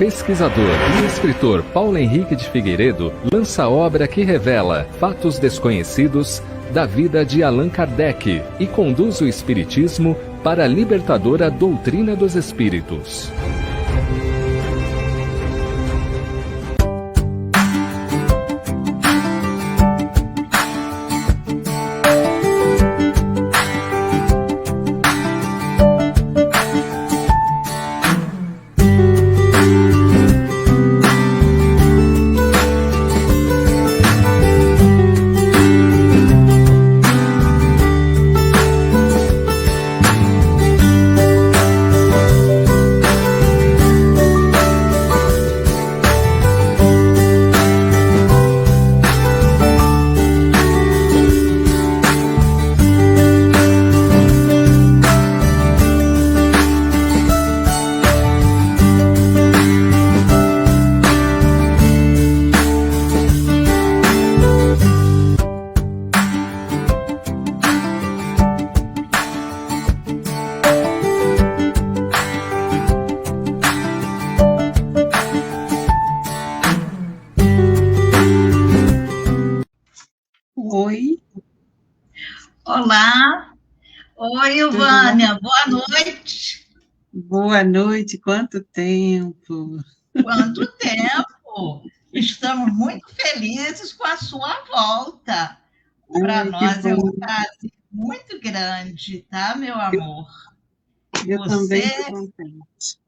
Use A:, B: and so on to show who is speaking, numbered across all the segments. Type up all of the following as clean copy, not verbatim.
A: pesquisador e escritor Paulo Henrique de Figueiredo lança obra que revela fatos desconhecidos da vida de Allan Kardec e conduz o espiritismo para a libertadora doutrina dos espíritos.
B: Oi.
C: Olá. Oi, Vânia. Boa noite.
B: Boa noite. Quanto tempo?
C: Quanto tempo? Estamos muito felizes com a sua volta. Para nós é um prazer muito grande, tá, meu amor?
B: Eu também estou contente.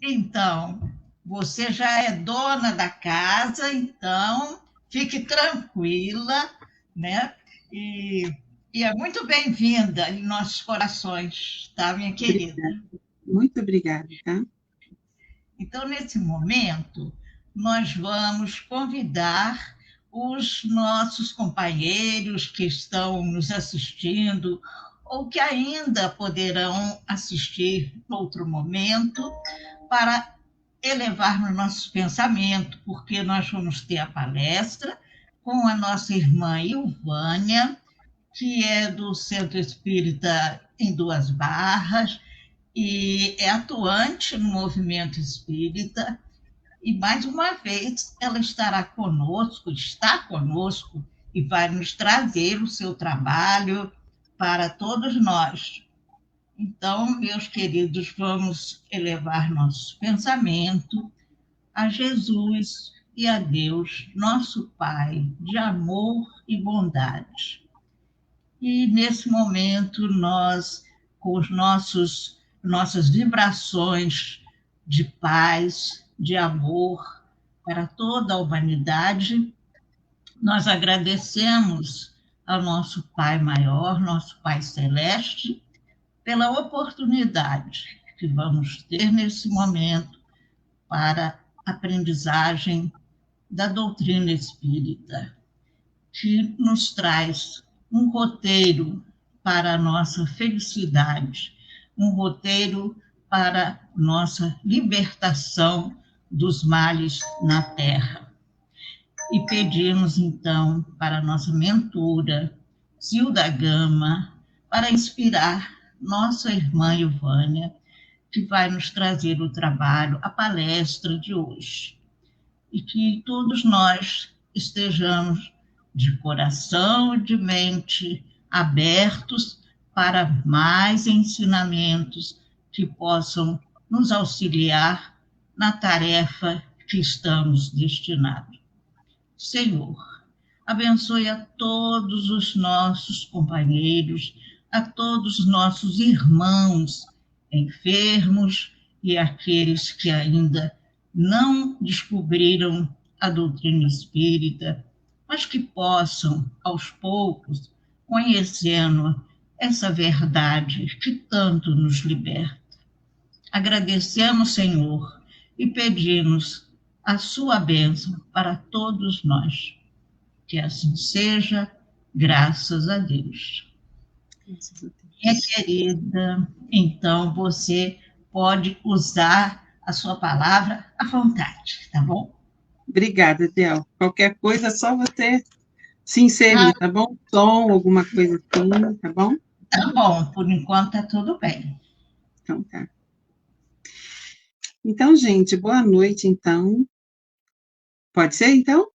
C: Então, você já é dona da casa, então fique tranquila, né? E é muito bem-vinda em nossos corações, tá, minha querida?
B: Obrigada. Muito obrigada, tá?
C: Então, nesse momento, nós vamos convidar os nossos companheiros que estão nos assistindo ou que ainda poderão assistir em outro momento para elevar no nosso pensamento, porque nós vamos ter a palestra com a nossa irmã Ilvânia, que é do Centro Espírita em Duas Barras, e é atuante no movimento espírita, e mais uma vez ela está conosco, e vai nos trazer o seu trabalho para todos nós. Então, meus queridos, vamos elevar nosso pensamento a Jesus e a Deus, nosso Pai, de amor e bondade. E nesse momento, nós, com os nossas vibrações de paz, de amor para toda a humanidade, nós agradecemos ao nosso Pai maior, nosso Pai celeste, pela oportunidade que vamos ter nesse momento para a aprendizagem da doutrina espírita, que nos traz um roteiro para a nossa felicidade, um roteiro para nossa libertação dos males na Terra. E pedimos, então, para a nossa mentora, Zilda Gama, para inspirar nossa irmã Ilvânia, que vai nos trazer o trabalho, a palestra de hoje. E que todos nós estejamos de coração e de mente abertos para mais ensinamentos que possam nos auxiliar na tarefa que estamos destinados. Senhor, abençoe a todos os nossos companheiros, a todos os nossos irmãos enfermos e aqueles que ainda não descobriram a doutrina espírita, mas que possam, aos poucos, conhecendo essa verdade que tanto nos liberta. Agradecemos, Senhor, e pedimos a sua bênção para todos nós. Que assim seja, graças a Deus. Minha querida, então você pode usar a sua palavra à vontade, tá bom?
B: Obrigada, Del. Qualquer coisa é só você se inserir, tá bom? Som, alguma coisa assim, tá bom?
C: Tá bom, por enquanto tá tudo bem.
B: Então tá. Então, gente, boa noite, então. Pode ser, então?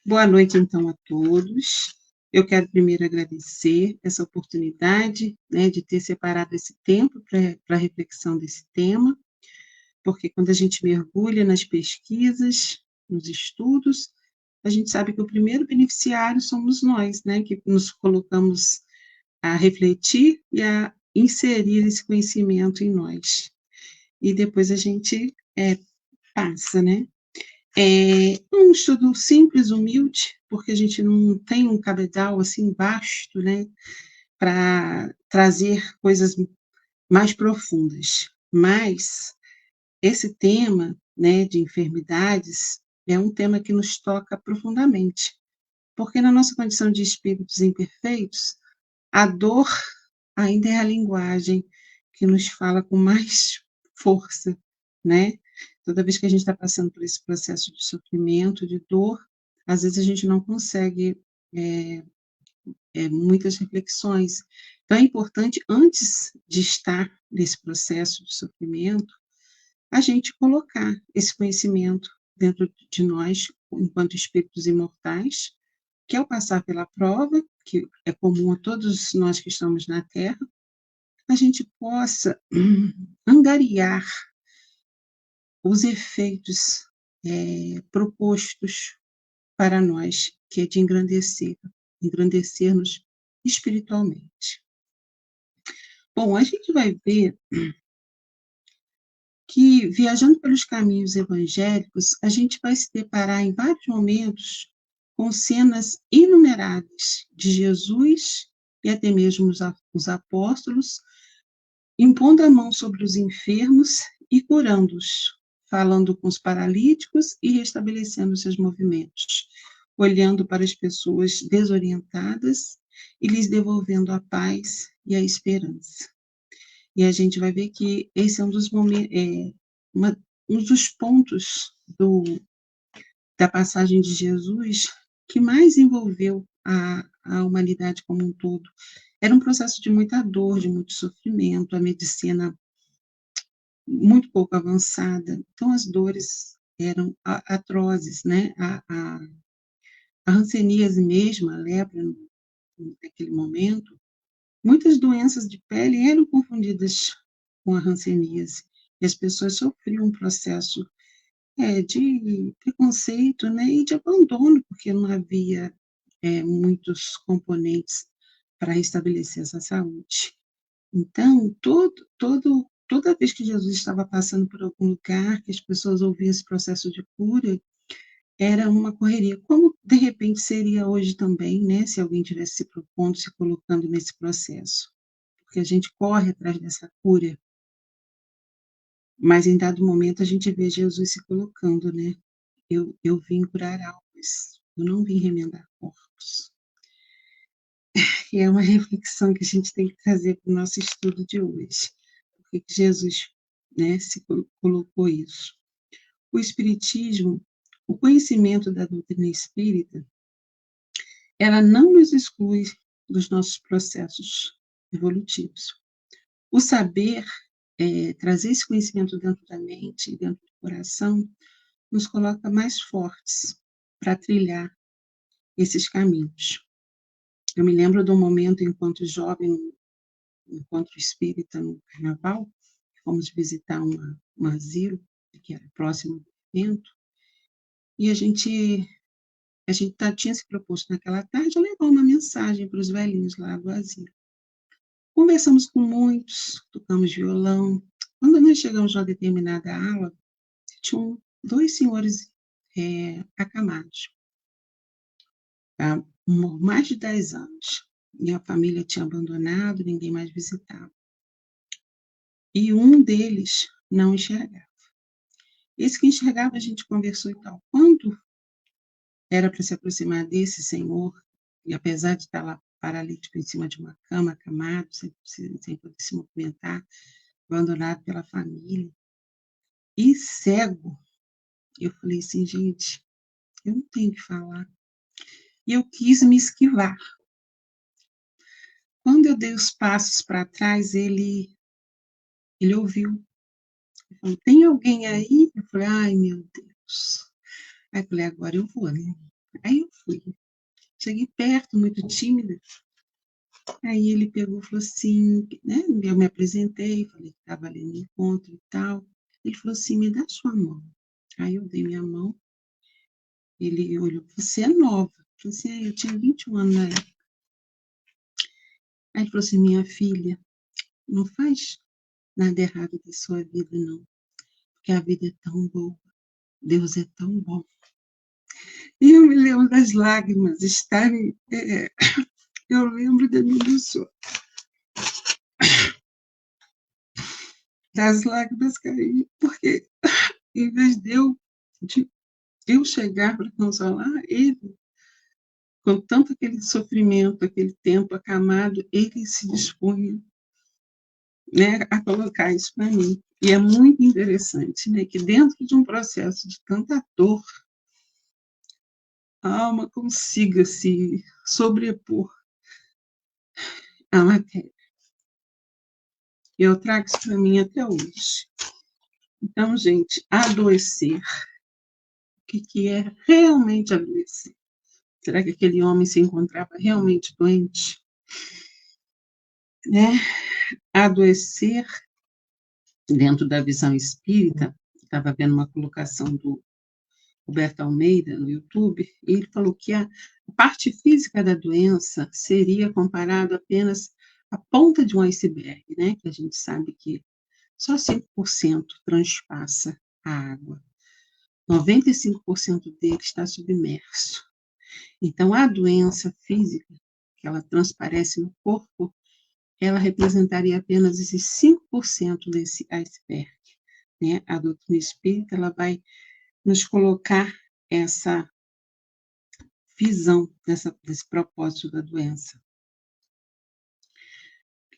B: Boa noite, então, a todos. Eu quero primeiro agradecer essa oportunidade, né, de ter separado esse tempo para a reflexão desse tema, porque quando a gente mergulha nas pesquisas, nos estudos, a gente sabe que o primeiro beneficiário somos nós, né, que nos colocamos a refletir e a inserir esse conhecimento em nós. E depois a gente passa, né? É um estudo simples, humilde, porque a gente não tem um cabedal assim vasto, né, para trazer coisas mais profundas. Mas esse tema, né, de enfermidades é um tema que nos toca profundamente, porque na nossa condição de espíritos imperfeitos, a dor ainda é a linguagem que nos fala com mais força, né? Toda vez que a gente está passando por esse processo de sofrimento, de dor, às vezes a gente não consegue muitas reflexões. Então, é importante, antes de estar nesse processo de sofrimento, a gente colocar esse conhecimento dentro de nós, enquanto espíritos imortais, que ao passar pela prova, que é comum a todos nós que estamos na Terra, a gente possa angariar os efeitos propostos para nós, que é de engrandecer-nos espiritualmente. Bom, a gente vai ver que, viajando pelos caminhos evangélicos, a gente vai se deparar em vários momentos com cenas inumeráveis de Jesus e até mesmo os apóstolos impondo a mão sobre os enfermos e curando-os, falando com os paralíticos e restabelecendo seus movimentos, olhando para as pessoas desorientadas e lhes devolvendo a paz e a esperança. E a gente vai ver que esse é um dos momentos, um dos pontos da passagem de Jesus que mais envolveu a humanidade como um todo. Era um processo de muita dor, de muito sofrimento, a medicina muito pouco avançada, então as dores eram atrozes, né? A hanseníase mesmo, a lepra, naquele momento, muitas doenças de pele eram confundidas com a hanseníase, e as pessoas sofriam um processo de preconceito, né, e de abandono, porque não havia muitos componentes para restabelecer essa saúde. Então, toda vez que Jesus estava passando por algum lugar, que as pessoas ouviam esse processo de cura, era uma correria, como de repente seria hoje também, né, se alguém tivesse se propondo, se colocando nesse processo. Porque a gente corre atrás dessa cura, mas em dado momento a gente vê Jesus se colocando, né? Eu vim curar almas, eu não vim remendar corpos. E é uma reflexão que a gente tem que trazer para o nosso estudo de hoje. Por que Jesus, né, se colocou isso? O Espiritismo, o conhecimento da doutrina espírita, ela não nos exclui dos nossos processos evolutivos. O saber, trazer esse conhecimento dentro da mente, dentro do coração, nos coloca mais fortes para trilhar esses caminhos. Eu me lembro de um momento, enquanto jovem, encontro espírita no carnaval, fomos visitar um asilo, que era próximo do evento, e a gente tinha se proposto naquela tarde a levar uma mensagem para os velhinhos lá do asilo. Conversamos com muitos, tocamos violão. Quando nós chegamos a uma determinada ala, tinham dois senhores acamados, há mais de 10 anos. E a família tinha abandonado, ninguém mais visitava. E um deles não enxergava. Esse que enxergava, a gente conversou e tal. Quando era para se aproximar desse senhor, e apesar de estar lá paralítico em cima de uma cama, acamado, sem poder se movimentar, abandonado pela família, e cego, eu falei assim, gente, eu não tenho o que falar. E eu quis me esquivar. Quando eu dei os passos para trás, ele ouviu. falou, tem alguém aí? Eu falei, ai, meu Deus. Aí eu falei, agora eu vou, né? Aí eu fui. Cheguei perto, muito tímida. Aí ele pegou e falou assim, né? Eu me apresentei, falei que estava ali no encontro e tal. Ele falou assim, me dá sua mão. Aí eu dei minha mão. Ele olhou, você é nova. Eu falei assim, eu tinha 21 anos na época. Aí ele falou assim, minha filha, não faz nada errado da sua vida, não. Porque a vida é tão boa. Deus é tão bom. E eu me lembro das lágrimas estarem... eu lembro da minha pessoa. Das lágrimas caírem. Porque em vez de eu chegar para consolar ele, com tanto aquele sofrimento, aquele tempo acamado, ele se dispunha, né, a colocar isso para mim. E é muito interessante, né, que dentro de um processo de tanta dor, a alma consiga se sobrepor à matéria. Eu trago isso para mim até hoje. Então, gente, adoecer. O que é realmente adoecer? Será que aquele homem se encontrava realmente doente? Né? Adoecer, dentro da visão espírita, estava vendo uma colocação do Roberto Almeida no YouTube, e ele falou que a parte física da doença seria comparado apenas à ponta de um iceberg, né? Que a gente sabe que só 5% transpassa a água. 95% dele está submerso. Então, a doença física, que ela transparece no corpo, ela representaria apenas esses 5% desse iceberg. Né? A doutrina espírita ela vai nos colocar essa visão desse propósito da doença.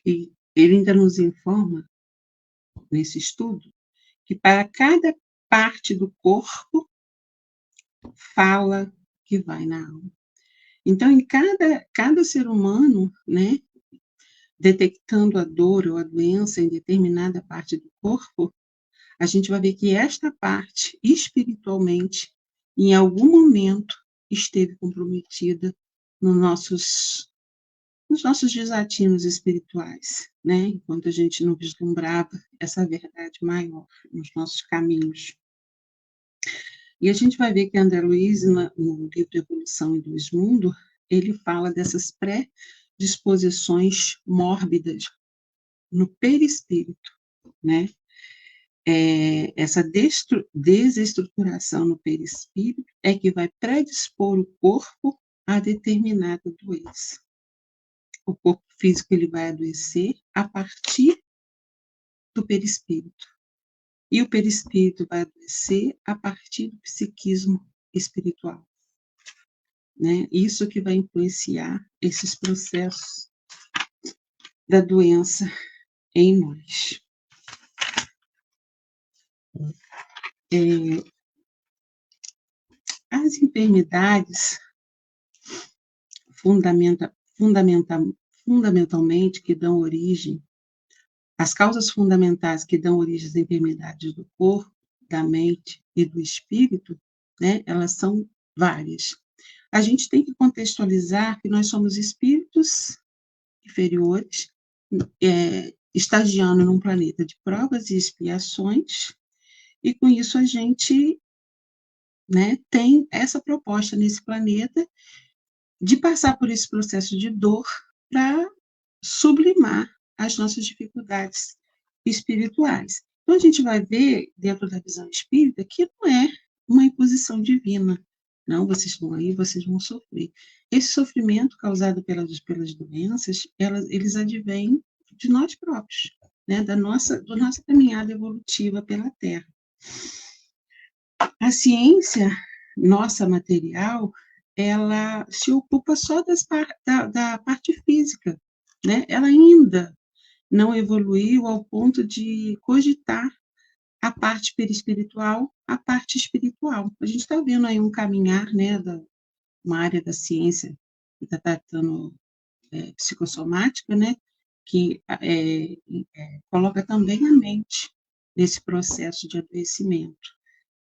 B: E ele ainda nos informa, nesse estudo, que para cada parte do corpo, fala que vai na alma. Então, em cada ser humano, né, detectando a dor ou a doença em determinada parte do corpo, a gente vai ver que esta parte, espiritualmente, em algum momento, esteve comprometida nos nossos desatinos espirituais, né? Enquanto a gente não vislumbrava essa verdade maior nos nossos caminhos. E a gente vai ver que André Luiz, no livro Evolução em Dois Mundos, ele fala dessas predisposições mórbidas no perispírito, né? Essa desestruturação no perispírito é que vai predispor o corpo a determinada doença. O corpo físico ele vai adoecer a partir do perispírito. E o perispírito vai adoecer a partir do psiquismo espiritual. Né? Isso que vai influenciar esses processos da doença em nós. As enfermidades, fundamentalmente, que dão origem, as causas fundamentais que dão origem às enfermidades do corpo, da mente e do espírito, né, elas são várias. A gente tem que contextualizar que nós somos espíritos inferiores, estagiando num planeta de provas e expiações, e com isso a gente, né, tem essa proposta nesse planeta de passar por esse processo de dor para sublimar as nossas dificuldades espirituais. Então, a gente vai ver, dentro da visão espírita, que não é uma imposição divina. Não, vocês vão aí, vocês vão sofrer. Esse sofrimento causado pelas doenças, eles advêm de nós próprios, né? da nossa caminhada evolutiva pela Terra. A ciência nossa material, ela se ocupa só da parte física, né? Ela ainda não evoluiu ao ponto de cogitar a parte perispiritual, a parte espiritual. A gente está vendo aí um caminhar, né, uma área da ciência que está tratando psicossomática, né, que coloca também a mente nesse processo de adoecimento.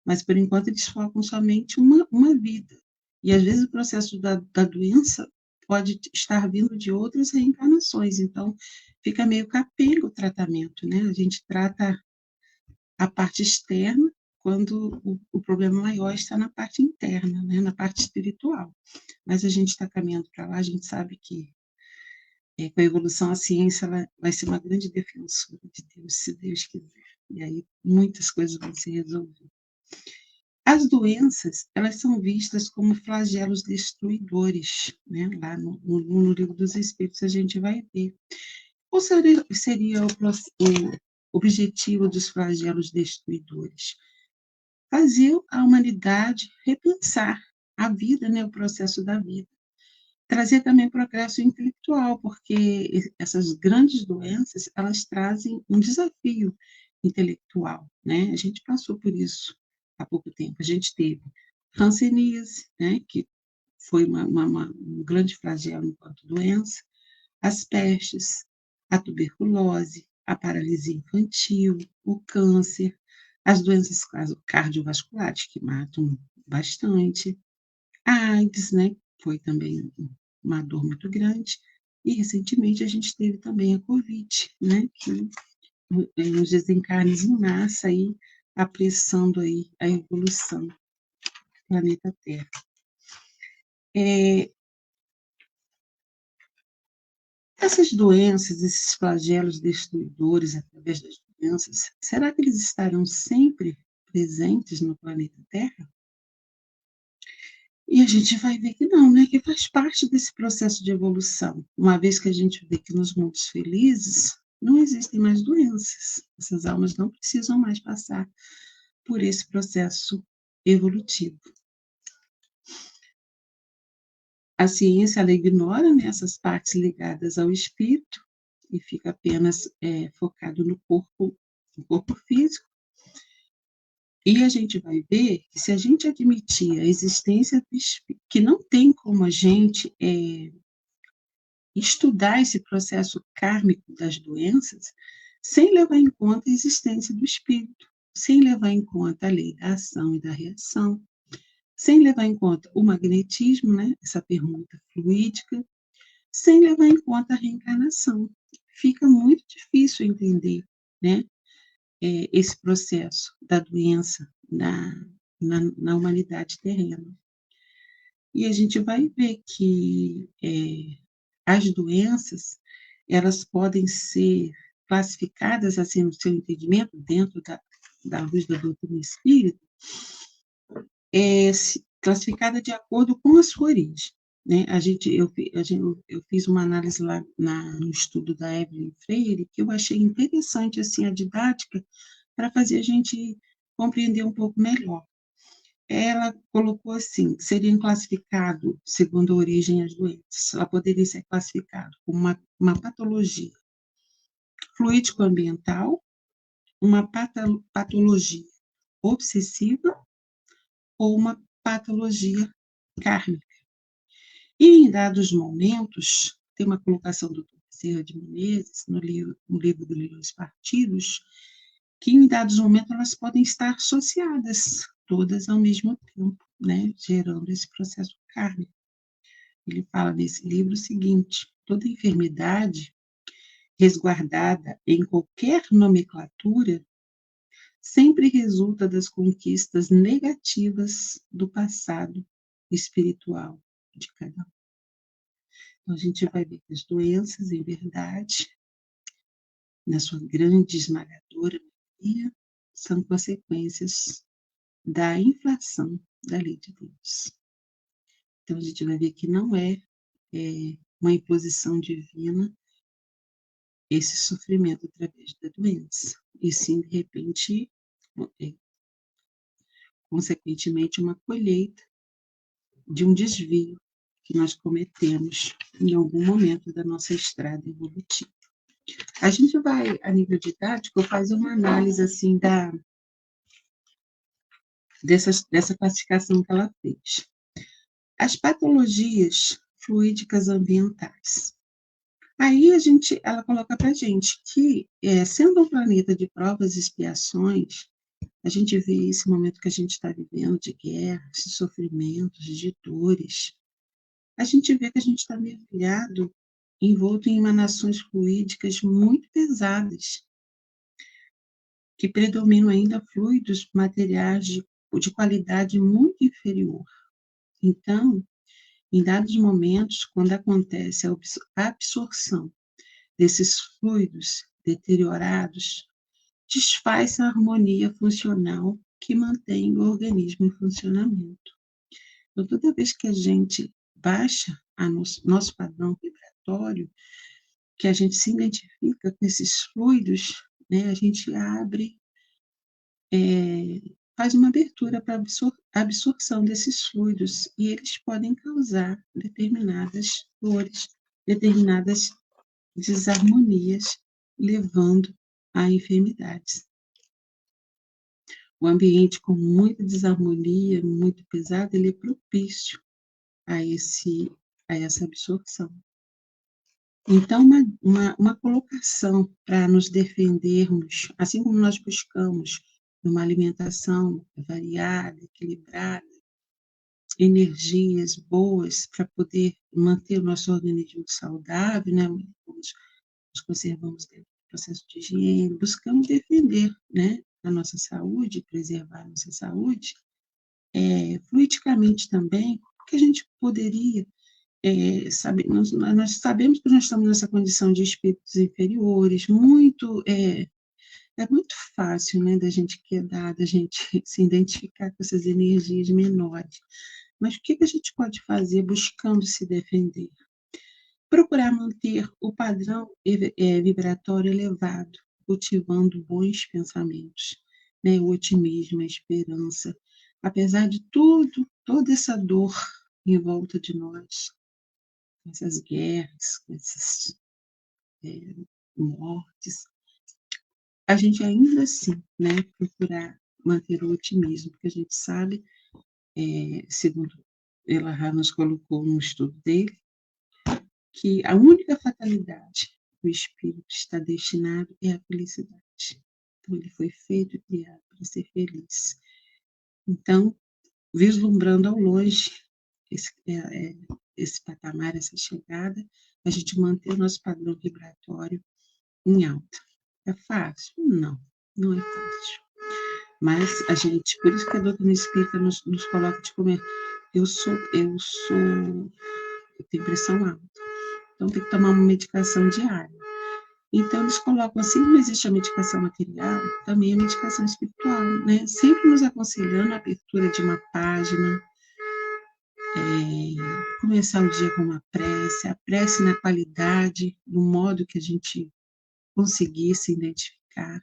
B: Mas, por enquanto, eles focam somente uma vida. E, às vezes, o processo da doença pode estar vindo de outras reencarnações. Então, fica meio capenga o tratamento, né? A gente trata a parte externa quando o problema maior está na parte interna, né? Na parte espiritual. Mas a gente está caminhando para lá, a gente sabe que com a evolução, a ciência ela vai ser uma grande defensora de Deus, se Deus quiser. E aí muitas coisas vão se resolver. As doenças, elas são vistas como flagelos destruidores, né? Lá no Livro dos Espíritos a gente vai ver. Qual seria o objetivo dos flagelos destruidores? Fazer a humanidade repensar a vida, né? O processo da vida. Trazer também progresso intelectual, porque essas grandes doenças, elas trazem um desafio intelectual, né? A gente passou por isso há pouco tempo. A gente teve hanseníase, né? Que foi um grande flagelo enquanto doença, as pestes, a tuberculose, a paralisia infantil, o câncer, as doenças cardiovasculares, que matam bastante, a AIDS, né? Foi também uma dor muito grande. E, recentemente, a gente teve também a Covid, né? Que os desencarnes em massa aí, apressando aí a evolução do planeta Terra. Essas doenças, esses flagelos destruidores através das doenças, será que eles estarão sempre presentes no planeta Terra? E a gente vai ver que não, né? Que faz parte desse processo de evolução. Uma vez que a gente vê que nos mundos felizes não existem mais doenças. Essas almas não precisam mais passar por esse processo evolutivo. A ciência, ela ignora, né, essas partes ligadas ao espírito e fica apenas focado no corpo físico. E a gente vai ver que se a gente admitir a existência do espírito, que não tem como a gente estudar esse processo kármico das doenças sem levar em conta a existência do espírito, sem levar em conta a lei da ação e da reação, sem levar em conta o magnetismo, né, essa permuta fluídica, sem levar em conta a reencarnação. Fica muito difícil entender, né, esse processo da doença na humanidade terrena. E a gente vai ver que as doenças, elas podem ser classificadas, assim, no seu entendimento, dentro da luz da doutrina espírita, classificada de acordo com a sua origem. Né? Eu fiz uma análise lá no estudo da Evelyn Freire, que eu achei interessante assim, a didática, para fazer a gente compreender um pouco melhor. Ela colocou assim, seriam classificados, segundo a origem, as doenças. Ela poderia ser classificada como uma patologia fluídico-ambiental, uma patologia obsessiva ou uma patologia kármica. E em dados momentos, tem uma colocação do Dr. Bezerra de Menezes, no livro do Leilões Partidos, que em dados momentos elas podem estar associadas, todas ao mesmo tempo, né, gerando esse processo kármico. Ele fala nesse livro o seguinte: toda enfermidade resguardada em qualquer nomenclatura sempre resulta das conquistas negativas do passado espiritual de cada um. Então, a gente vai ver que as doenças, em verdade, na sua grande esmagadora maioria, são consequências da inflação da lei de Deus. Então, a gente vai ver que não é uma imposição divina esse sofrimento através da doença, e sim, de repente, consequentemente, uma colheita de um desvio que nós cometemos em algum momento da nossa estrada evolutiva. A gente vai, a nível didático, fazer uma análise assim dessa classificação que ela fez. As patologias fluídicas ambientais. Aí ela coloca para a gente que, sendo um planeta de provas e expiações, a gente vê esse momento que a gente está vivendo de guerras, de sofrimentos, de dores. A gente vê que a gente está mergulhado, envolto em emanações fluídicas muito pesadas, que predominam ainda fluidos materiais de qualidade muito inferior. Então, em dados momentos, quando acontece a absorção desses fluidos deteriorados, desfaz a harmonia funcional que mantém o organismo em funcionamento. Então, toda vez que a gente baixa nosso padrão vibratório, que a gente se identifica com esses fluidos, né, a gente abre, faz uma abertura para a absorção desses fluidos, e eles podem causar determinadas dores, determinadas desarmonias, levando a enfermidades. O ambiente com muita desarmonia, muito pesado, ele é propício a essa absorção. Então, uma colocação para nos defendermos, assim como nós buscamos uma alimentação variada, equilibrada, energias boas para poder manter o nosso organismo saudável, né? Nos conservamos dentro do processo de higiene, buscamos defender, né, a nossa saúde, preservar a nossa saúde, fluidicamente também, porque a gente poderia saber, nós sabemos que nós estamos nessa condição de espíritos inferiores, é muito fácil, né, da gente quedar, da gente se identificar com essas energias menores. Mas o que a gente pode fazer buscando se defender? Procurar manter o padrão vibratório elevado, cultivando bons pensamentos, né? O otimismo, a esperança. Apesar de tudo, toda essa dor em volta de nós, essas guerras, essas mortes, a gente ainda assim, né, procurar manter o otimismo, porque a gente sabe, segundo Elahá nos colocou no estudo dele, que a única fatalidade que o espírito está destinado é a felicidade. Então, ele foi feito e criado para ser feliz. Então, vislumbrando ao longe esse patamar, essa chegada, a gente manter o nosso padrão vibratório em alta. É fácil? Não, não é fácil. Mas a gente, por isso que a doutrina espírita nos coloca de comer. Eu tenho pressão alta, então tem que tomar uma medicação diária. Então, eles colocam, assim como existe a medicação material, também a medicação espiritual, né? Sempre nos aconselhando a abertura de uma página, começar o dia com uma prece, a prece na qualidade, no modo que a gente conseguir se identificar.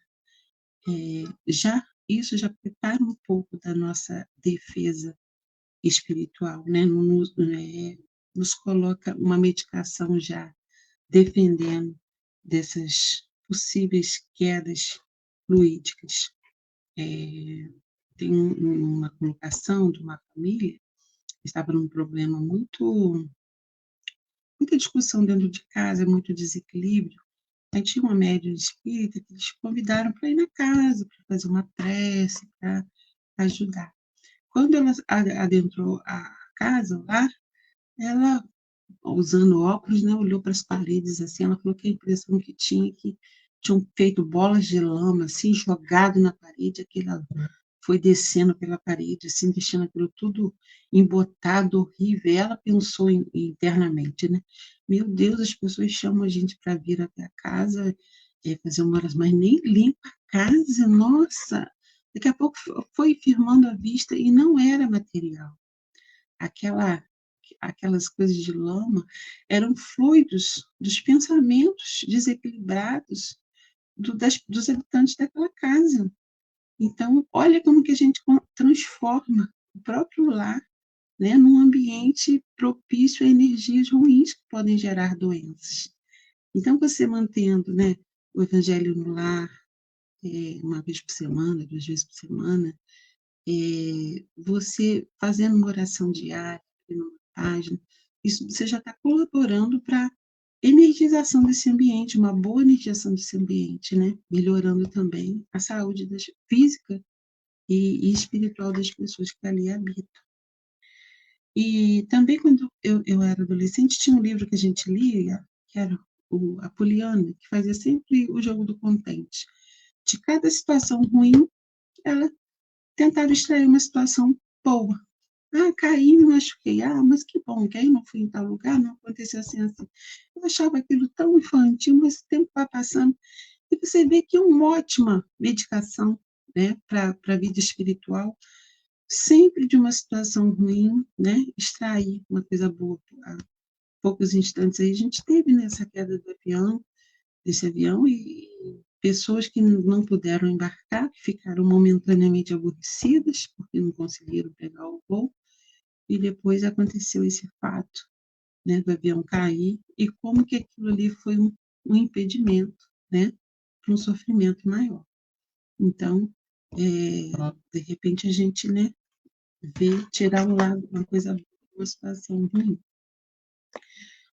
B: Isso já prepara um pouco da nossa defesa espiritual, né? Nos coloca uma medicação já defendendo dessas possíveis quedas fluídicas. Tem uma colocação de uma família que estava num problema muita discussão dentro de casa, muito desequilíbrio. Aí tinha uma médium espírita que eles convidaram para ir na casa, para fazer uma prece, para ajudar. Quando ela adentrou a casa lá, ela, usando óculos, né, olhou para as paredes assim, ela falou que a impressão que tinham feito bolas de lama, assim, jogado na parede, aquela foi descendo pela parede, assim, deixando aquilo tudo embotado, horrível. E ela pensou internamente, né? Meu Deus, as pessoas chamam a gente para vir até a casa, fazer uma oração, mas nem limpa a casa, nossa! Daqui a pouco foi firmando a vista e não era material. Aquelas coisas de lama eram fluidos dos pensamentos desequilibrados dos habitantes daquela casa. Então, olha como que a gente transforma o próprio lar, né, num ambiente propício a energias ruins que podem gerar doenças. Então, você mantendo, né, o evangelho no lar, uma vez por semana, 2 vezes por semana, você fazendo uma oração diária, numa página, isso você já está colaborando para energização desse ambiente, uma boa energização desse ambiente, né? Melhorando também a saúde física e espiritual das pessoas que ali habitam. E também, quando eu era adolescente, tinha um livro que a gente lia, que era a Poliana, que fazia sempre o jogo do contente. De cada situação ruim, ela tentava extrair uma situação boa. Ah, caí, me machuquei. Ah, mas que bom, que aí não fui em tal lugar, não aconteceu assim, assim. Eu achava aquilo tão infantil, mas o tempo vai passando. E você vê que é uma ótima medicação, né, para a vida espiritual, sempre de uma situação ruim, né, extrair uma coisa boa. Há poucos instantes aí a gente teve nessa queda desse avião, e pessoas que não puderam embarcar, que ficaram momentaneamente aborrecidas, porque não conseguiram pegar o voo, e depois aconteceu esse fato, né, do avião cair, e como que aquilo ali foi um impedimento, né, para um sofrimento maior. Então, de repente a gente, né, vê, tirar um lado, uma coisa boa, uma situação ruim.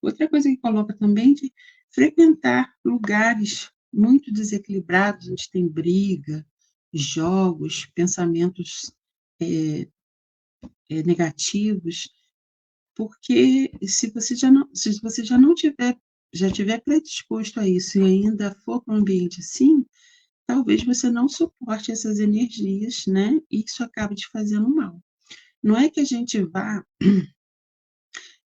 B: Outra coisa que coloca também de frequentar lugares muito desequilibrados, onde tem briga, jogos, pensamentos negativos, porque se você já tiver predisposto a isso e ainda for para um ambiente assim, talvez você não suporte essas energias, né? E isso acaba te fazendo mal. Não é que a gente vá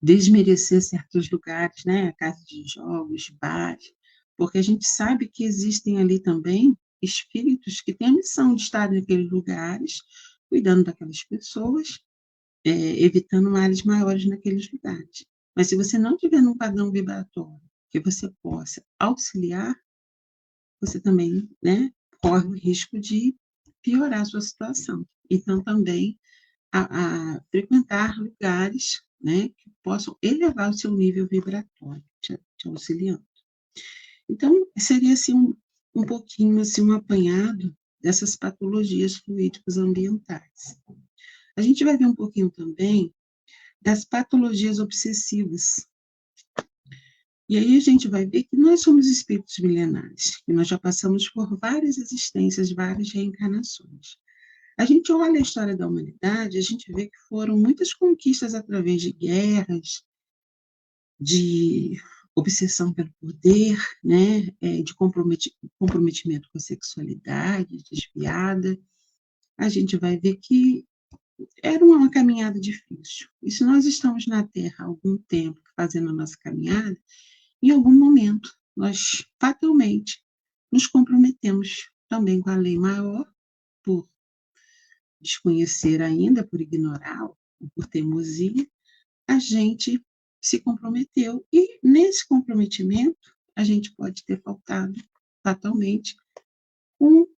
B: desmerecer certos lugares, né? Casa de jogos, bares, porque a gente sabe que existem ali também espíritos que têm a missão de estar naqueles lugares, cuidando daquelas pessoas, evitando males maiores naqueles lugares. Mas se você não tiver num padrão vibratório que você possa auxiliar, você também, né, corre o risco de piorar a sua situação. Então, também, a frequentar lugares, né, que possam elevar o seu nível vibratório, te auxiliando. Então, seria assim um pouquinho assim um apanhado dessas patologias fluídicas ambientais. A gente vai ver um pouquinho também das patologias obsessivas. E aí a gente vai ver que nós somos espíritos milenares, que nós já passamos por várias existências, várias reencarnações. A gente olha a história da humanidade, a gente vê que foram muitas conquistas através de guerras, de obsessão pelo poder, né, de comprometimento com a sexualidade desviada. A gente vai ver que era uma caminhada difícil. E se nós estamos na Terra há algum tempo fazendo a nossa caminhada, em algum momento nós fatalmente nos comprometemos também com a lei maior, por desconhecer ainda, por ignorar, por teimosia, a gente se comprometeu. E nesse comprometimento, a gente pode ter faltado fatalmente com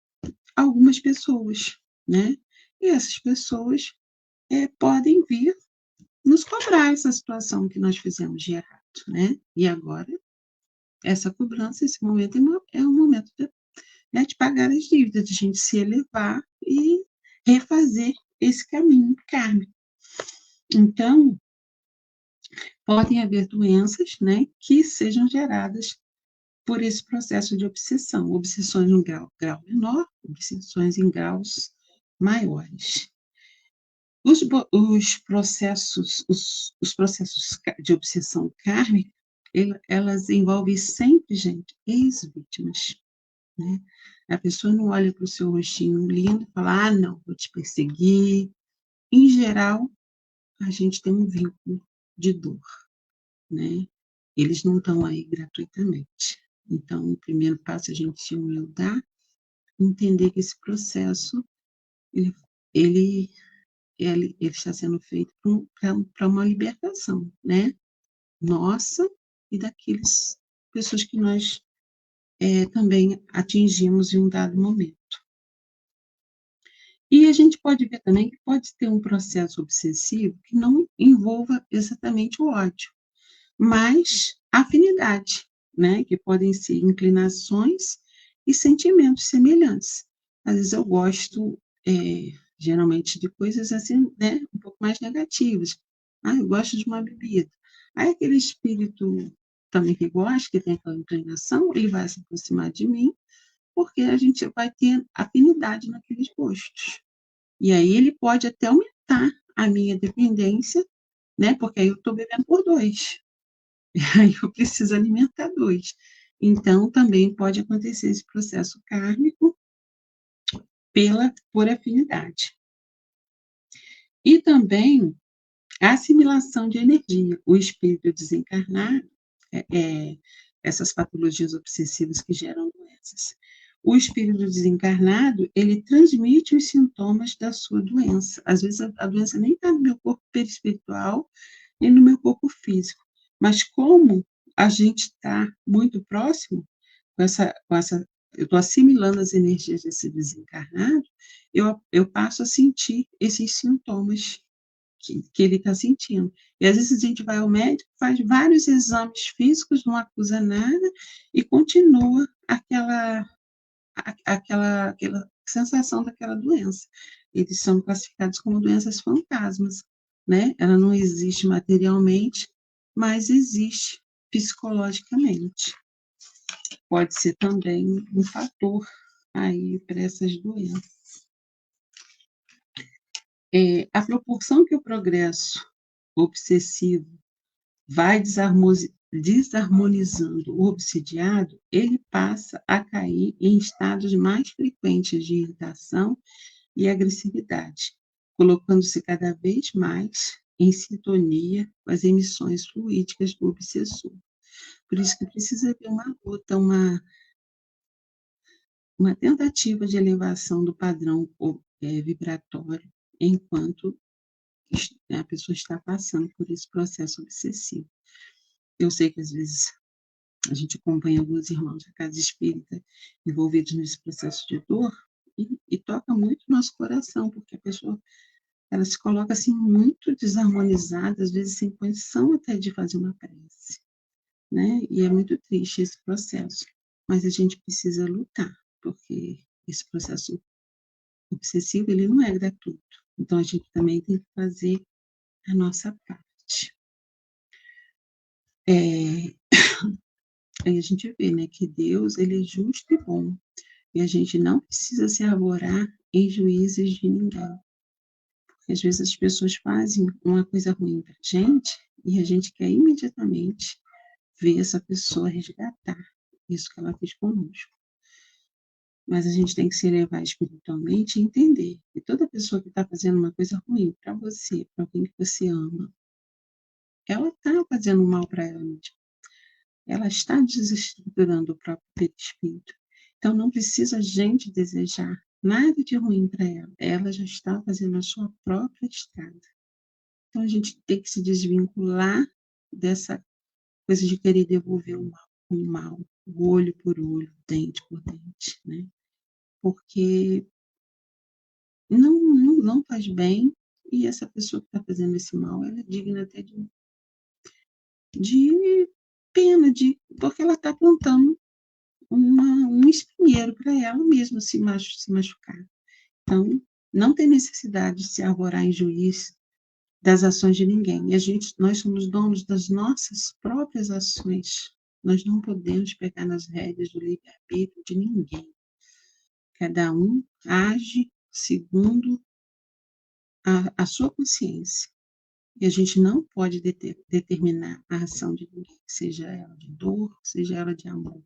B: algumas pessoas, né? E essas pessoas podem vir nos cobrar essa situação que nós fizemos de errado, né? E agora, essa cobrança, esse momento é um momento de, né, de pagar as dívidas, de a gente se elevar e refazer esse caminho kármico. Então, podem haver doenças, né, que sejam geradas por esse processo de obsessão, obsessões em grau menor, obsessões em graus maiores. Os processos de obsessão kármica, elas envolvem sempre, gente, ex-vítimas, né? A pessoa não olha para o seu rostinho lindo e fala, não, vou te perseguir. Em geral, a gente tem um vínculo de dor, né? Eles não estão aí gratuitamente. Então, o primeiro passo é a gente se humildar, entender que esse processo, ele está sendo feito para uma libertação, né? Nossa e daqueles pessoas que nós também atingimos em um dado momento. E a gente pode ver também que pode ter um processo obsessivo que não envolva exatamente o ódio, mas afinidade, né? Que podem ser inclinações e sentimentos semelhantes. Às vezes eu gosto, geralmente, de coisas assim, né? Um pouco mais negativas. Ah, eu gosto de uma bebida. Aí aquele espírito também que gosta, que tem aquela inclinação, ele vai se aproximar de mim, porque a gente vai ter afinidade naqueles gostos. E aí ele pode até aumentar a minha dependência, né? Porque aí eu estou bebendo por 2. E aí eu preciso alimentar 2. Então, também pode acontecer esse processo kármico por afinidade. E também a assimilação de energia. O espírito desencarnado, essas patologias obsessivas que geram doenças. O espírito desencarnado, ele transmite os sintomas da sua doença. Às vezes a doença nem está no meu corpo perispiritual, nem no meu corpo físico. Mas como a gente está muito próximo, eu estou assimilando as energias desse desencarnado, eu passo a sentir esses sintomas que ele está sentindo. E às vezes a gente vai ao médico, faz vários exames físicos, não acusa nada, e continua aquela sensação daquela doença. Eles são classificados como doenças fantasmas, né? Ela não existe materialmente, mas existe psicologicamente. Pode ser também um fator aí para essas doenças. A proporção que o progresso obsessivo vai desarmonizando o obsidiado, ele passa a cair em estados mais frequentes de irritação e agressividade, colocando-se cada vez mais em sintonia com as emissões fluídicas do obsessor. Por isso que precisa haver uma luta, uma tentativa de elevação do padrão vibratório, enquanto a pessoa está passando por esse processo obsessivo. Eu sei que, às vezes, a gente acompanha alguns irmãos da casa espírita envolvidos nesse processo de dor e toca muito o nosso coração, porque a pessoa ela se coloca assim muito desarmonizada, às vezes sem condição até de fazer uma prece, né? E é muito triste esse processo, mas a gente precisa lutar, porque esse processo obsessivo, ele não é gratuito. Então, a gente também tem que fazer a nossa parte. Aí a gente vê, né, que Deus, ele é justo e bom, e a gente não precisa se arvorar em juízes de ninguém. Porque às vezes as pessoas fazem uma coisa ruim para a gente, e a gente quer imediatamente ver essa pessoa resgatar isso que ela fez conosco. Mas a gente tem que se elevar espiritualmente e entender que toda pessoa que está fazendo uma coisa ruim para você, para alguém que você ama, ela está fazendo mal para ela mesma. Ela está desestruturando o próprio perispírito. Então, não precisa a gente desejar nada de ruim para ela. Ela já está fazendo a sua própria estrada. Então, a gente tem que se desvincular dessa coisa de querer devolver o mal com o mal, o olho por olho, dente por dente, né? Porque não faz bem, e essa pessoa que está fazendo esse mal, ela é digna até de pena, porque ela está plantando um espinheiro para ela mesma se machucar. Então, não tem necessidade de se arvorar em juiz das ações de ninguém. E nós somos donos das nossas próprias ações. Nós não podemos pegar nas rédeas do livre-arbítrio de ninguém. Cada um age segundo a sua consciência. E a gente não pode determinar a ação de ninguém, seja ela de dor, seja ela de amor.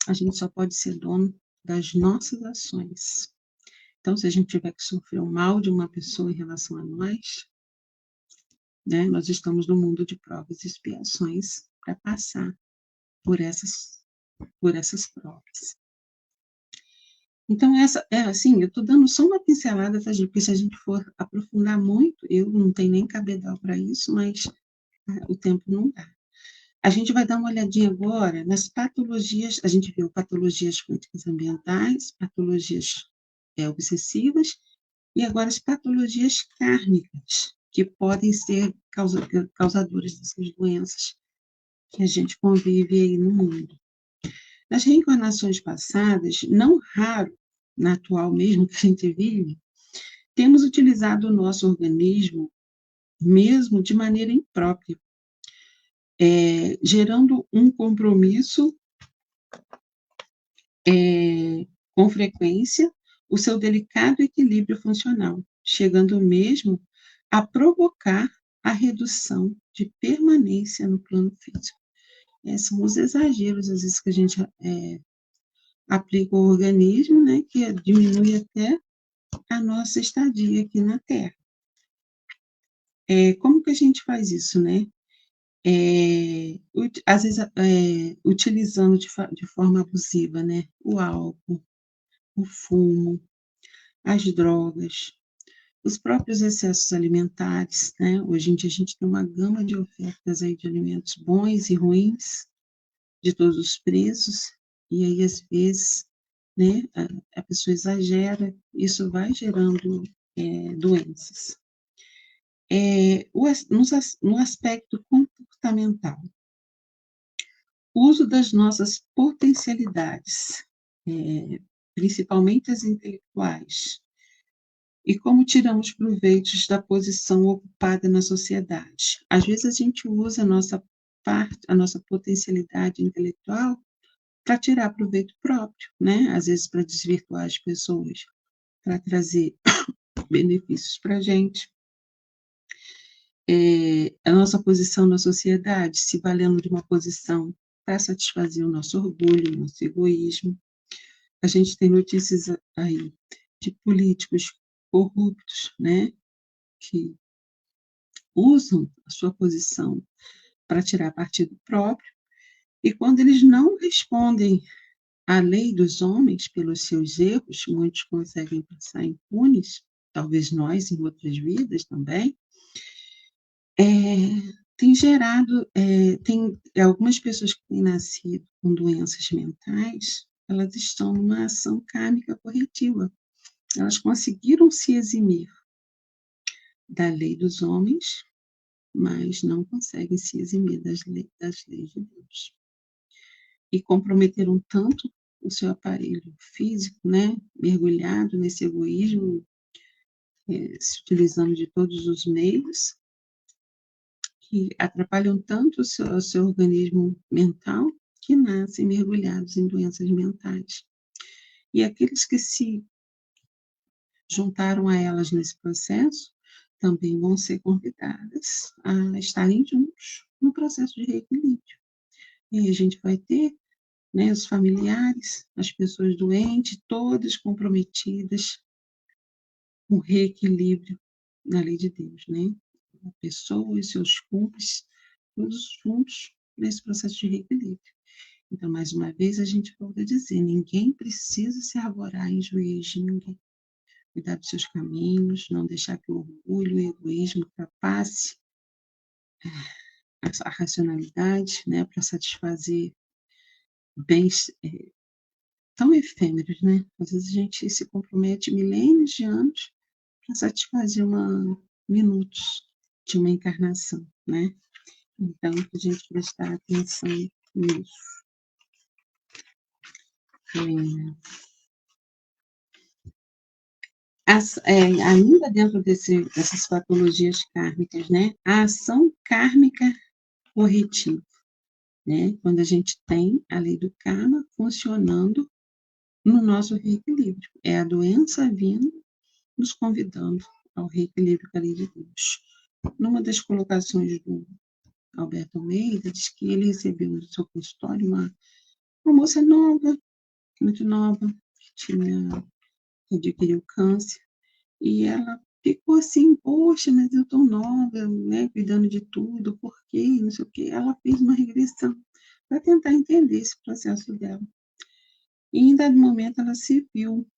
B: A gente só pode ser dono das nossas ações. Então, se a gente tiver que sofrer o mal de uma pessoa em relação a nós, né, nós estamos no mundo de provas e expiações para passar por essas provas. Então, assim, eu estou dando só uma pincelada, tá, gente? Porque se a gente for aprofundar muito, eu não tenho nem cabedal para isso, mas o tempo não dá. A gente vai dar uma olhadinha agora nas patologias, a gente viu patologias quânticas ambientais, patologias obsessivas, e agora as patologias kármicas, que podem ser causadoras dessas doenças que a gente convive aí no mundo. Nas reencarnações passadas, não raro, na atual mesmo que a gente vive, temos utilizado o nosso organismo mesmo de maneira imprópria. gerando um compromisso com frequência, o seu delicado equilíbrio funcional, chegando mesmo a provocar a redução de permanência no plano físico. São os exageros, às vezes, que a gente aplica ao organismo, né, que diminui até a nossa estadia aqui na Terra. Como que a gente faz isso, né? Às vezes, utilizando de forma abusiva, né? O álcool, o fumo, as drogas, os próprios excessos alimentares, né? Hoje em dia a gente tem uma gama de ofertas aí de alimentos bons e ruins, de todos os preços, e aí às vezes, né, a pessoa exagera, isso vai gerando doenças. No aspecto comportamental, o uso das nossas potencialidades, principalmente as intelectuais, e como tiramos proveitos da posição ocupada na sociedade. Às vezes a gente usa a nossa potencialidade intelectual para tirar proveito próprio, né? Às vezes para desvirtuar as pessoas, para trazer benefícios para a gente. A nossa posição na sociedade, se valendo de uma posição para satisfazer o nosso orgulho, o nosso egoísmo. A gente tem notícias aí de políticos corruptos, né, que usam a sua posição para tirar partido próprio, e quando eles não respondem à lei dos homens pelos seus erros, muitos conseguem passar impunes, talvez nós em outras vidas também, tem gerado, tem algumas pessoas que têm nascido com doenças mentais, elas estão numa ação kármica corretiva. Elas conseguiram se eximir da lei dos homens, mas não conseguem se eximir das leis de Deus. E comprometeram tanto o seu aparelho físico, né, mergulhado nesse egoísmo, se utilizando de todos os meios, que atrapalham tanto o seu organismo mental, que nascem mergulhados em doenças mentais. E aqueles que se juntaram a elas nesse processo, também vão ser convidadas a estarem juntos no processo de reequilíbrio. E a gente vai ter, né, os familiares, as pessoas doentes, todas comprometidas com o reequilíbrio na lei de Deus, né? A pessoa e seus cúmplices, todos juntos nesse processo de reequilíbrio. Então, mais uma vez, a gente volta a dizer, ninguém precisa se arvorar em juiz de ninguém. Cuidar dos seus caminhos, não deixar que o orgulho e o egoísmo ultrapasse a racionalidade, né, para satisfazer bens tão efêmeros, né? Às vezes a gente se compromete milênios de anos para satisfazer minutos de uma encarnação, né? Então, a gente prestar atenção nisso. Ainda dentro dessas patologias kármicas, né? A ação kármica corretiva, né? Quando a gente tem a lei do karma funcionando no nosso reequilíbrio. É a doença vindo, nos convidando ao reequilíbrio com a lei de Deus. Numa das colocações do Alberto Almeida, diz que ele recebeu no seu consultório uma moça nova, muito nova, que adquiriu câncer, e ela ficou assim, poxa, mas eu tô nova, né, cuidando de tudo, por quê, não sei o quê. Ela fez uma regressão para tentar entender esse processo dela. E em dado momento ela se viu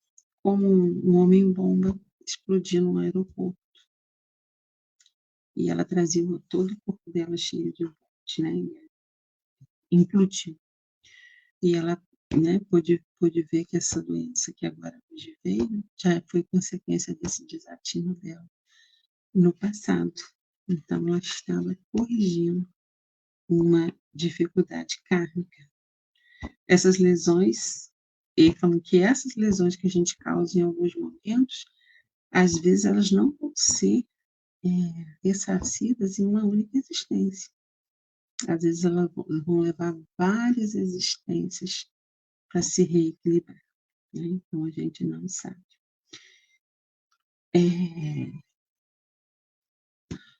B: como um homem-bomba explodindo no aeroporto. E ela trazia todo o corpo dela cheio de morte, né, implodiu. E ela, né, pôde ver que essa doença que agora hoje veio, já foi consequência desse desatino dela no passado. Então, ela estava corrigindo uma dificuldade kármica. Essas lesões, e falam que essas lesões que a gente causa em alguns momentos, às vezes elas não vão ser ressarcidas em uma única existência. Às vezes elas vão levar várias existências para se reequilibrar, né? Então a gente não sabe.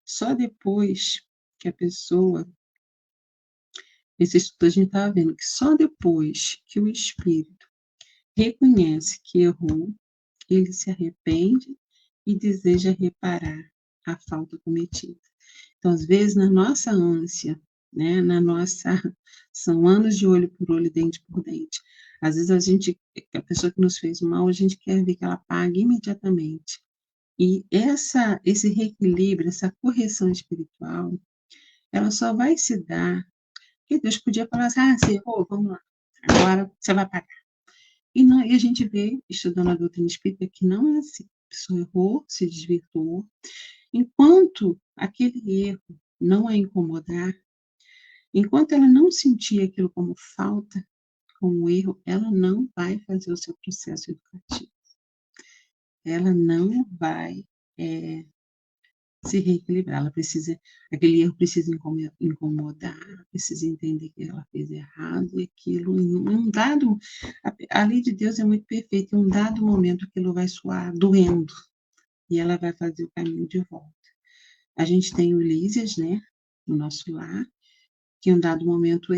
B: Só depois que a pessoa, esse estudo a gente estava vendo que só depois que o espírito reconhece que errou, ele se arrepende e deseja reparar a falta cometida. Então, às vezes, na nossa ânsia, né, são anos de olho por olho, dente por dente. Às vezes a pessoa que nos fez mal, a gente quer ver que ela pague imediatamente. E esse reequilíbrio, essa correção espiritual, ela só vai se dar, porque Deus podia falar assim, você errou, vamos lá, agora você vai pagar. E a gente vê, estudando a doutrina espírita, que não é assim. A pessoa errou, se desvirtuou. Enquanto aquele erro não a incomodar, enquanto ela não sentir aquilo como falta, como erro, ela não vai fazer o seu processo educativo. Ela não vai se reequilibrar. Aquele erro precisa incomodar, precisa entender que ela fez errado, e aquilo, em um dado, a lei de Deus é muito perfeita, em um dado momento aquilo vai soar doendo, e ela vai fazer o caminho de volta. A gente tem o Lísias, né, no nosso lar, que em um dado momento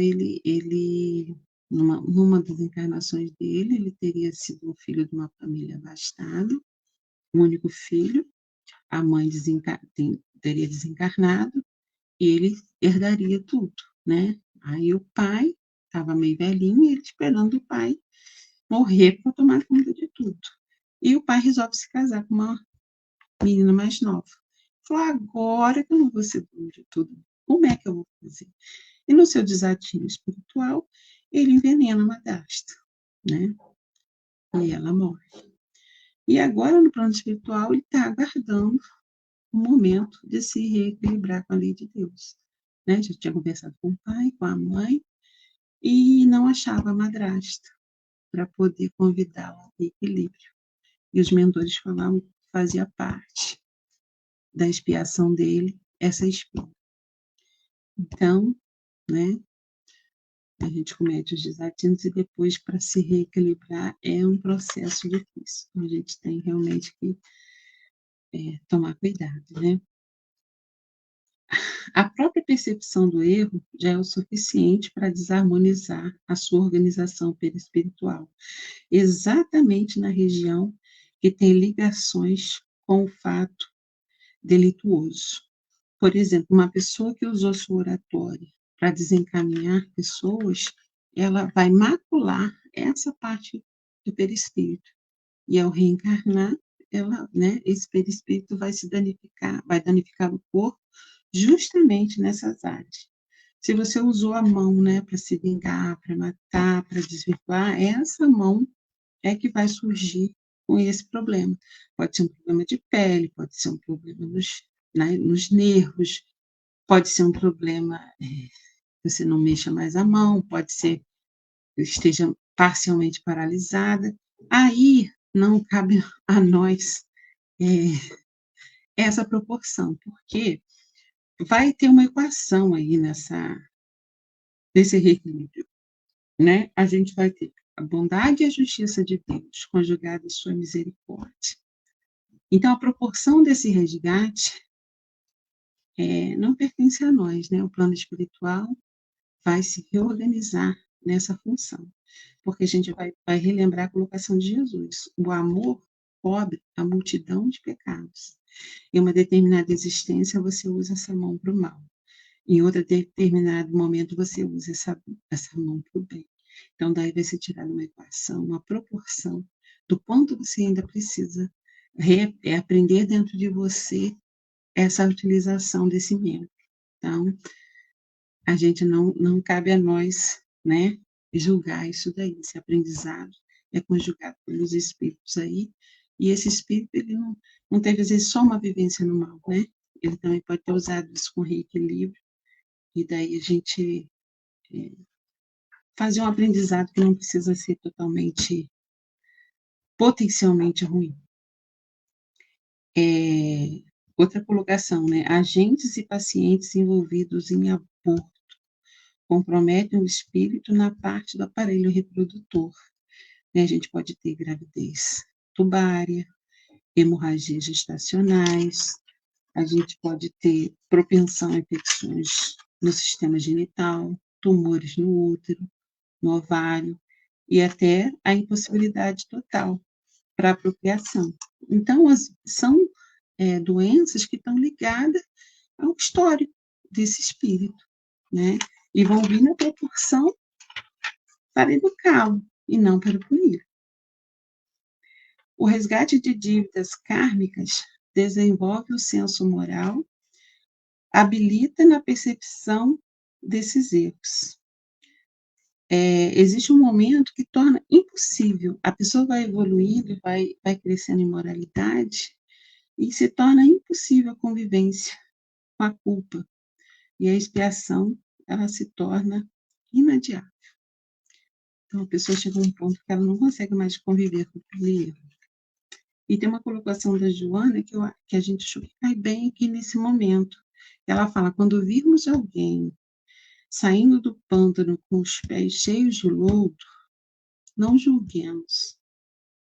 B: numa das encarnações dele, ele teria sido o filho de uma família abastada, o único filho, a mãe teria desencarnado e ele herdaria tudo, né? Aí o pai estava meio velhinho, ele esperando o pai morrer para tomar conta de tudo. E o pai resolve se casar com uma menina mais nova. Falou, agora que eu não vou ser dono de tudo, como é que eu vou fazer? E no seu desatino espiritual, ele envenena a madrasta, né? E ela morre. E agora, no plano espiritual, ele está aguardando o momento de se reequilibrar com a lei de Deus. Né? Já tinha conversado com o pai, com a mãe, e não achava a madrasta para poder convidá-la ao equilíbrio. E os mentores falavam que fazia parte da expiação dele essa espinha. Então, né, a gente comete os desatinos e depois, para se reequilibrar, é um processo difícil. Então, a gente tem realmente que tomar cuidado, né? A própria percepção do erro já é o suficiente para desarmonizar a sua organização perispiritual, exatamente na região que tem ligações com o fato delituoso. Por exemplo, uma pessoa que usou sua oratória para desencaminhar pessoas, ela vai macular essa parte do perispírito. E ao reencarnar, esse perispírito vai danificar o corpo justamente nessas áreas. Se você usou a mão, né, para se vingar, para matar, para desvirtuar, essa mão é que vai surgir com esse problema. Pode ser um problema de pele, pode ser um problema nos nervos, pode ser um problema você não mexa mais a mão, pode ser que esteja parcialmente paralisada. Aí não cabe a nós essa proporção, porque vai ter uma equação aí nesse reequilíbrio, né? A gente vai ter a bondade e a justiça de Deus conjugada à sua misericórdia. Então, a proporção desse resgate não pertence a nós, né? O plano espiritual vai se reorganizar nessa função, porque a gente vai relembrar a colocação de Jesus. O amor cobre a multidão de pecados. Em uma determinada existência, você usa essa mão para o mal. Em outro determinado momento, você usa essa mão para o bem. Então, daí vai ser tirada uma equação, uma proporção do quanto você ainda precisa aprender dentro de você essa utilização desse membro. Então, a gente não cabe a nós, né, julgar isso daí. Esse aprendizado é conjugado pelos espíritos aí, e esse espírito, ele não teve, às vezes, só uma vivência no mal, né? Ele também pode ter usado isso com reequilíbrio, e daí a gente fazer um aprendizado que não precisa ser potencialmente ruim. Outra colocação, né? Agentes e pacientes envolvidos em aborto comprometem o espírito na parte do aparelho reprodutor. A gente pode ter gravidez tubária, hemorragias gestacionais, a gente pode ter propensão a infecções no sistema genital, tumores no útero, no ovário, e até a impossibilidade total para a procriação. Então, são doenças que estão ligadas ao histórico desse espírito, né? E vão vir na proporção para educá-lo e não para punir. O resgate de dívidas kármicas desenvolve o senso moral, habilita na percepção desses erros. Existe um momento que torna impossível, a pessoa vai evoluindo, vai crescendo em moralidade, e se torna impossível a convivência com a culpa, e a expiação, ela se torna inadiável. Então, a pessoa chega a um ponto que ela não consegue mais conviver com aquele erro. E tem uma colocação da Joana que a gente achou que cai bem aqui nesse momento. Ela fala, quando virmos alguém saindo do pântano com os pés cheios de lodo, não julguemos,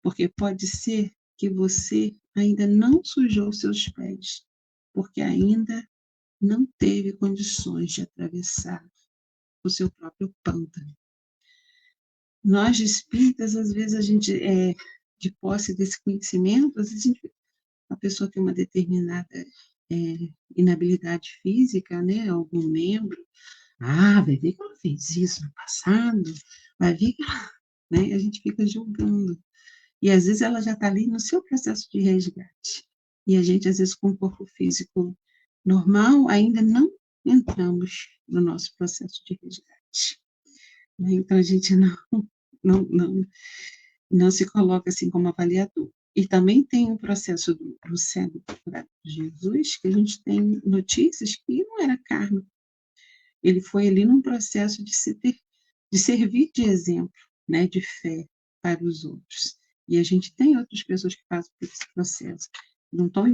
B: porque pode ser que você ainda não sujou seus pés, porque ainda não teve condições de atravessar o seu próprio pântano. Nós, espíritas, às vezes a gente, de posse desse conhecimento, às vezes a pessoa tem uma determinada inabilidade física, né, algum membro, vai ver que ela fez isso no passado, vai ver que ela, né, a gente fica julgando. E às vezes ela já está ali no seu processo de resgate. E a gente, às vezes, com o corpo físico normal, ainda não entramos no nosso processo de resgate. Então, a gente não se coloca assim como avaliador. E também tem um processo do cego procurado por Jesus, que a gente tem notícias que não era kármico. Ele foi ali num processo de servir de exemplo, né, de fé para os outros. E a gente tem outras pessoas que passam por esse processo. Não estão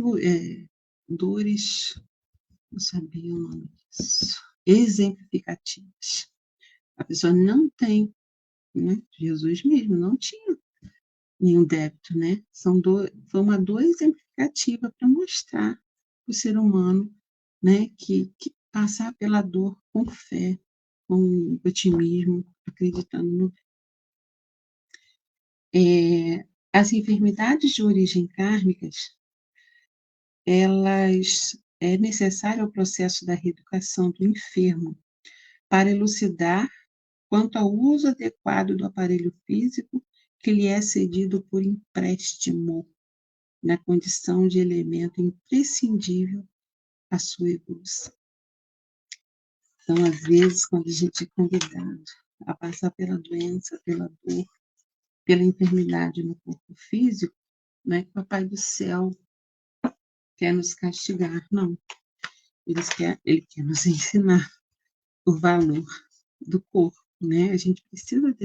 B: dores, não sabia o nome disso, exemplificativas. A pessoa não tem, né? Jesus mesmo não tinha nenhum débito, né? Foi uma dor exemplificativa para mostrar para o ser humano, né, que passar pela dor com fé, com otimismo, acreditando no as enfermidades de origem kármicas, elas é necessário o processo da reeducação do enfermo para elucidar quanto ao uso adequado do aparelho físico que lhe é cedido por empréstimo, na condição de elemento imprescindível à sua evolução. Então, às vezes, quando a gente é convidado a passar pela doença, pela dor, pela enfermidade no corpo físico, não é que o Papai do Céu quer nos castigar, não. Ele quer nos ensinar o valor do corpo, né? A gente precisa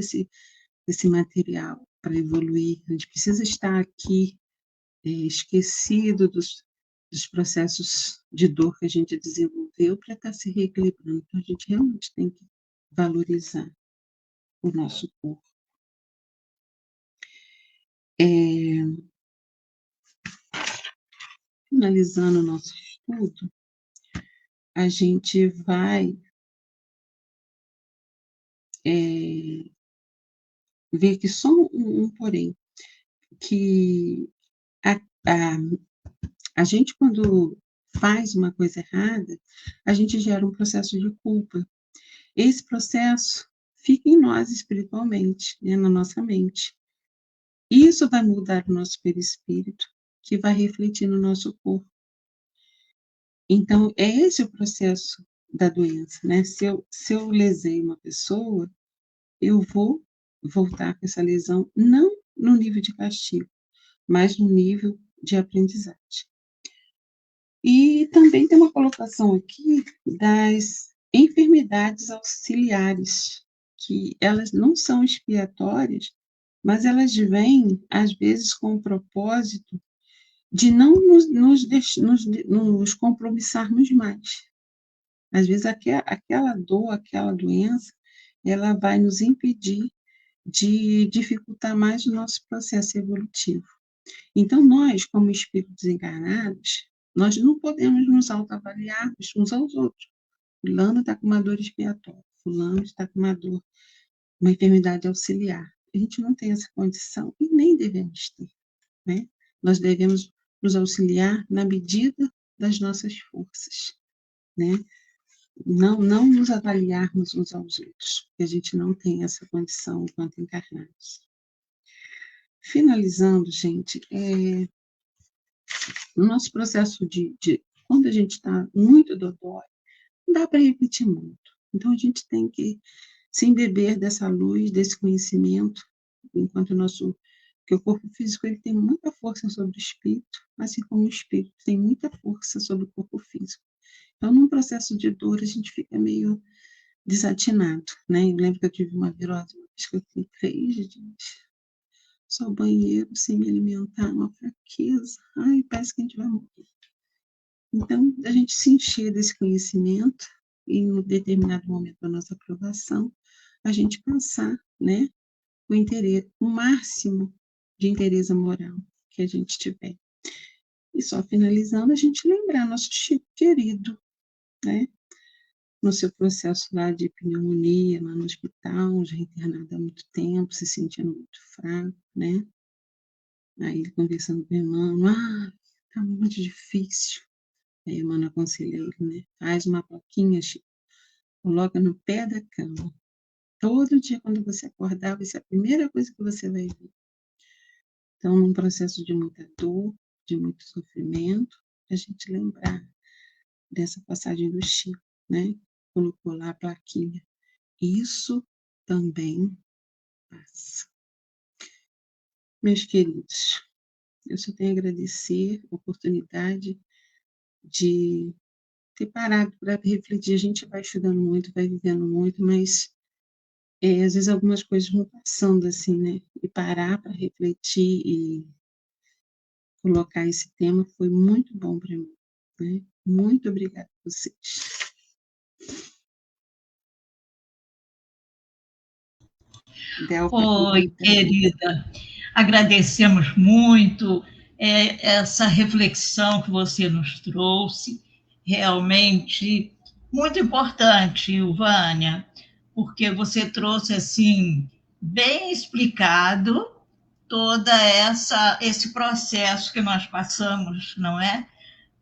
B: desse material para evoluir, a gente precisa estar aqui esquecido dos processos de dor que a gente desenvolveu para estar se reequilibrando. Então, a gente realmente tem que valorizar o nosso corpo. Finalizando o nosso estudo, a gente vai ver que só um porém, que a gente, quando faz uma coisa errada, a gente gera um processo de culpa. Esse processo fica em nós espiritualmente, né, na nossa mente. Isso vai mudar o nosso perispírito, que vai refletir no nosso corpo. Então, é esse o processo da doença, né? Se eu lesei uma pessoa, eu vou voltar com essa lesão, não no nível de castigo, mas no nível de aprendizagem. E também tem uma colocação aqui das enfermidades auxiliares, que elas não são expiatórias, mas elas vêm, às vezes, com o propósito de não nos compromissarmos mais. Às vezes aquela dor, aquela doença, ela vai nos impedir de dificultar mais o nosso processo evolutivo. Então nós, como espíritos encarnados, nós não podemos nos autoavaliarmos uns aos outros. Fulano está com uma dor expiatória, fulano está com uma enfermidade auxiliar. A gente não tem essa condição e nem devemos ter, né? Nós devemos nos auxiliar na medida das nossas forças, né? Não nos avaliarmos uns aos outros, porque a gente não tem essa condição enquanto encarnados. Finalizando, gente, no nosso processo quando a gente está muito dodói, não dá para repetir muito. Então, a gente tem que se embeber dessa luz, desse conhecimento, enquanto que o corpo físico ele tem muita força sobre o espírito, assim como o espírito tem muita força sobre o corpo físico. Então, num processo de dor, a gente fica meio desatinado, né? Eu lembro que eu tive uma virose, uma vez que eu fiquei 3 dias, só banheiro, sem me alimentar, uma fraqueza. Ai, parece que a gente vai morrer. Então, a gente se encher desse conhecimento e, em um determinado momento da nossa aprovação, a gente pensar, né, o máximo de interesse moral que a gente tiver. E só finalizando, a gente lembrar nosso Chico querido, né, no seu processo lá de pneumonia, lá no hospital, já internado há muito tempo, se sentindo muito fraco, né? Aí ele conversando com o irmão, tá muito difícil. Aí o irmão aconselha ele, né? Faz uma plaquinha, Chico, coloca no pé da cama. Todo dia, quando você acordar, vai ser a primeira coisa que você vai ver. Então, num processo de muita dor, de muito sofrimento, a gente lembrar dessa passagem do Chico, né? Colocou lá a plaquinha. Isso também passa. Meus queridos, eu só tenho a agradecer a oportunidade de ter parado para refletir. A gente vai estudando muito, vai vivendo muito, mas às vezes algumas coisas vão passando assim, né? E parar para refletir e colocar esse tema foi muito bom para mim, né? Muito obrigada a vocês.
C: Oi, querida, agradecemos muito essa reflexão que você nos trouxe, realmente muito importante, Vânia, porque você trouxe assim bem explicado toda esse processo que nós passamos, não é?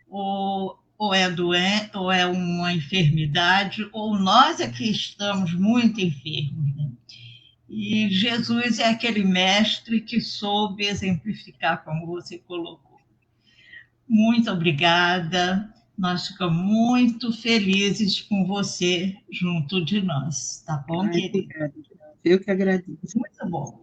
C: Ou é doente, ou é uma enfermidade, ou nós é que estamos muito enfermos, né? E Jesus é aquele mestre que soube exemplificar, como você colocou. Muito obrigada. Nós ficamos muito felizes com você junto de nós, tá bom, querida?
B: Eu que agradeço.
C: Muito bom.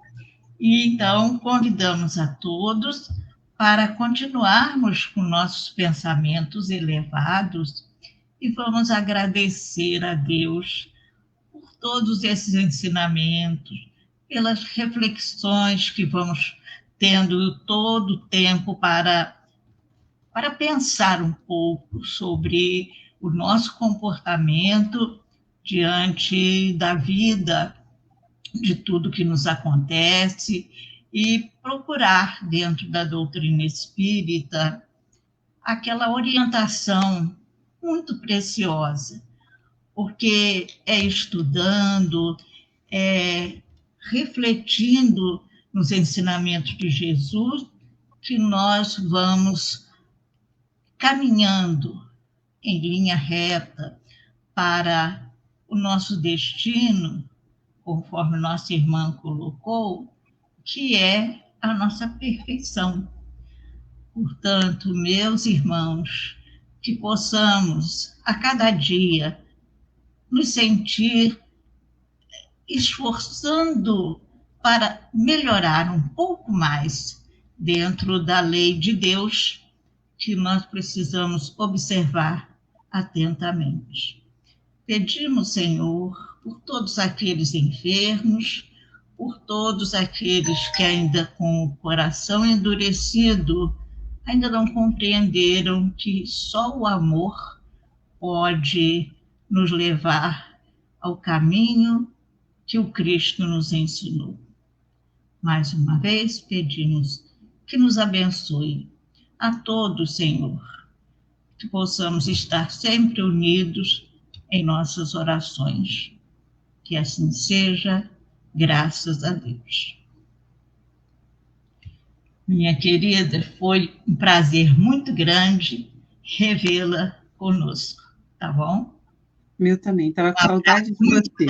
C: E então convidamos a todos para continuarmos com nossos pensamentos elevados e vamos agradecer a Deus por todos esses ensinamentos, pelas reflexões que vamos tendo todo o tempo para pensar um pouco sobre o nosso comportamento diante da vida, de tudo que nos acontece, e procurar, dentro da doutrina espírita, aquela orientação muito preciosa, porque é estudando, é refletindo nos ensinamentos de Jesus que nós vamos caminhando em linha reta para o nosso destino, conforme nossa irmã colocou, que é a nossa perfeição. Portanto, meus irmãos, que possamos a cada dia nos sentir esforçando para melhorar um pouco mais dentro da lei de Deus, que nós precisamos observar atentamente. Pedimos, Senhor, por todos aqueles enfermos, por todos aqueles que ainda com o coração endurecido, ainda não compreenderam que só o amor pode nos levar ao caminho que o Cristo nos ensinou. Mais uma vez, pedimos que nos abençoe a todos, Senhor, que possamos estar sempre unidos em nossas orações. Que assim seja, graças a Deus. Minha querida, foi um prazer muito grande revê-la conosco, tá bom?
B: Meu também, estava com saudade de você.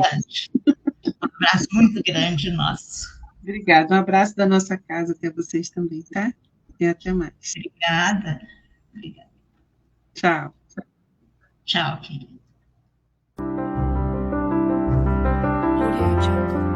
C: Um abraço muito grande nosso.
B: Obrigada, um abraço da nossa casa até vocês também, tá? E até mais.
C: Obrigada.
B: Tchau.
C: Tchau, querida.
D: Audio Jungle.